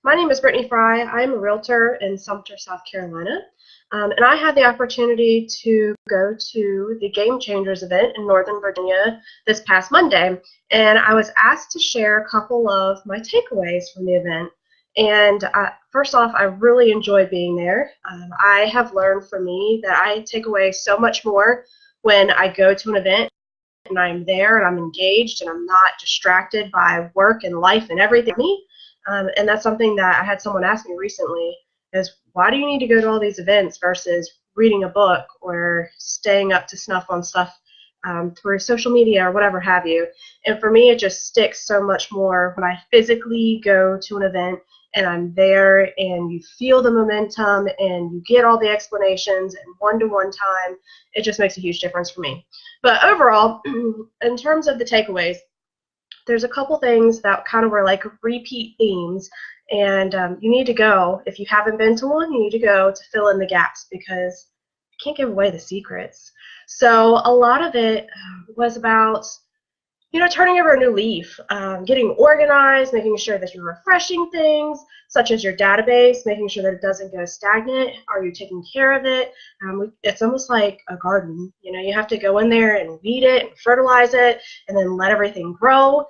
My name is Brittany Fry. I am a realtor in Sumter, South Carolina, and I had the opportunity to go to the GameChangers event in Northern Virginia this past Monday, and I was asked to share a couple of my takeaways from the event. And first off, I really enjoyed being there. I have learned for me that I take away so much more when I go to an event and I'm there and I'm engaged and I'm not distracted by work and life and everything. And that's something that I had someone ask me recently is why do you need to go to all these events versus reading a book or staying up to snuff on stuff through social media or whatever have you. And for me, it just sticks so much more when I physically go to an event and I'm there and you feel the momentum and you get all the explanations and one-to-one time. It just makes a huge difference for me. But overall, in terms of the takeaways, there's a couple things that kind of were like repeat themes, and you need to go. If you haven't been to one, you need to go to fill in the gaps because you can't give away the secrets. So a lot of it was about turning over a new leaf, getting organized, making sure that you're refreshing things, such as your database, making sure that it doesn't go stagnant. Are you taking care of it? It's almost like a garden. You have to go in there and weed it and fertilize it and then let everything grow.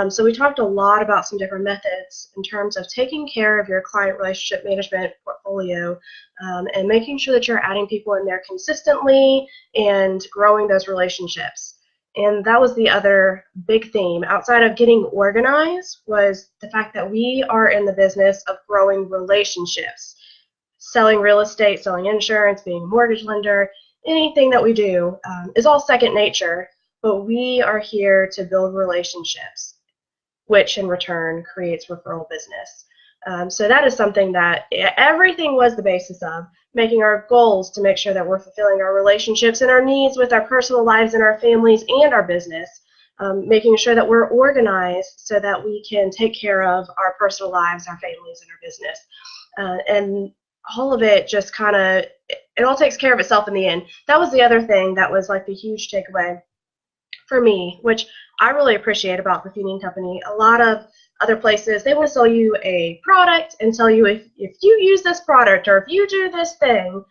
So we talked a lot about some different methods in terms of taking care of your client relationship management portfolio and making sure that you're adding people in there consistently and growing those relationships. And that was the other big theme outside of getting organized was the fact that we are in the business of growing relationships. Selling real estate, selling insurance, being a mortgage lender, anything that we do is all second nature, but we are here to build relationships, which in return creates referral business. So that is something that everything was the basis of, making our goals to make sure that we're fulfilling our relationships and our needs with our personal lives and our families and our business, making sure that we're organized so that we can take care of our personal lives, our families, and our business. And all of it just kind of, it all takes care of itself in the end. That was the other thing that was like the huge takeaway for me, which I really appreciate about Buffini Company. A lot of other places, they want to sell you a product and tell you if you use this product or if you do this thing,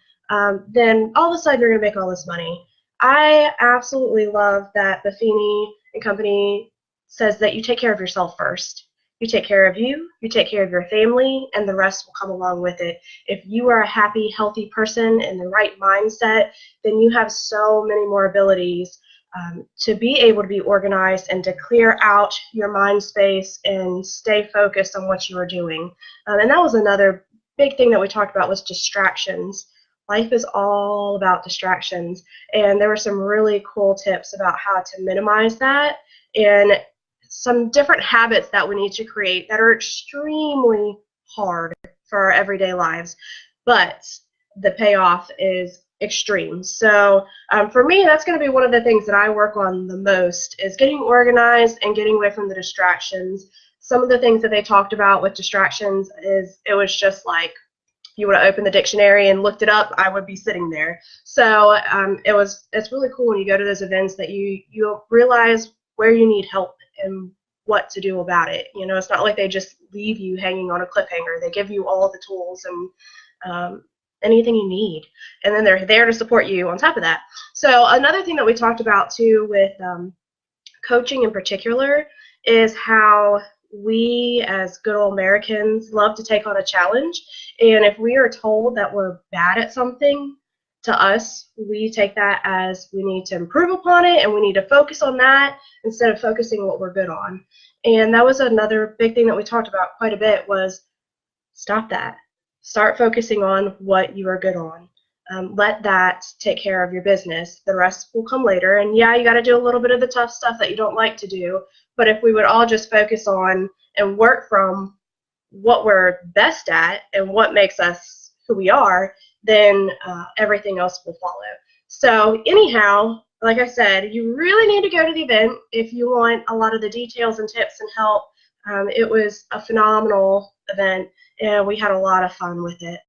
then all of a sudden you're going to make all this money. I absolutely love that Buffini Company says that you take care of yourself first. You take care of you take care of your family, and the rest will come along with it. If you are a happy, healthy person in the right mindset, then you have so many more abilities to be able to be organized and to clear out your mind space and stay focused on what you are doing. And that was another big thing that we talked about was distractions. Life is all about distractions, and there were some really cool tips about how to minimize that and some different habits that we need to create that are extremely hard for our everyday lives, but the payoff is extreme. So for me, that's going to be one of the things that I work on the most is getting organized and getting away from the distractions. Some of the things that they talked about with distractions is it was just like if you would have opened the dictionary and looked it up, I would be sitting there. So it's really cool when you go to those events that you realize where you need help and what to do about it. It's not like they just leave you hanging on a cliffhanger. They give you all the tools and anything you need, and then they're there to support you on top of that. So another thing that we talked about too with coaching in particular is how we as good old Americans love to take on a challenge, and if we are told that we're bad at something, to us we take that as we need to improve upon it and we need to focus on that instead of focusing on what we're good on. And that was another big thing that we talked about quite a bit was stop that. Start focusing on what you are good on. Let that take care of your business. The rest will come later. And yeah, you got to do a little bit of the tough stuff that you don't like to do. But if we would all just focus on and work from what we're best at and what makes us who we are, then everything else will follow. So anyhow, like I said, you really need to go to the event if you want a lot of the details and tips and help. It was a phenomenal event, and we had a lot of fun with it.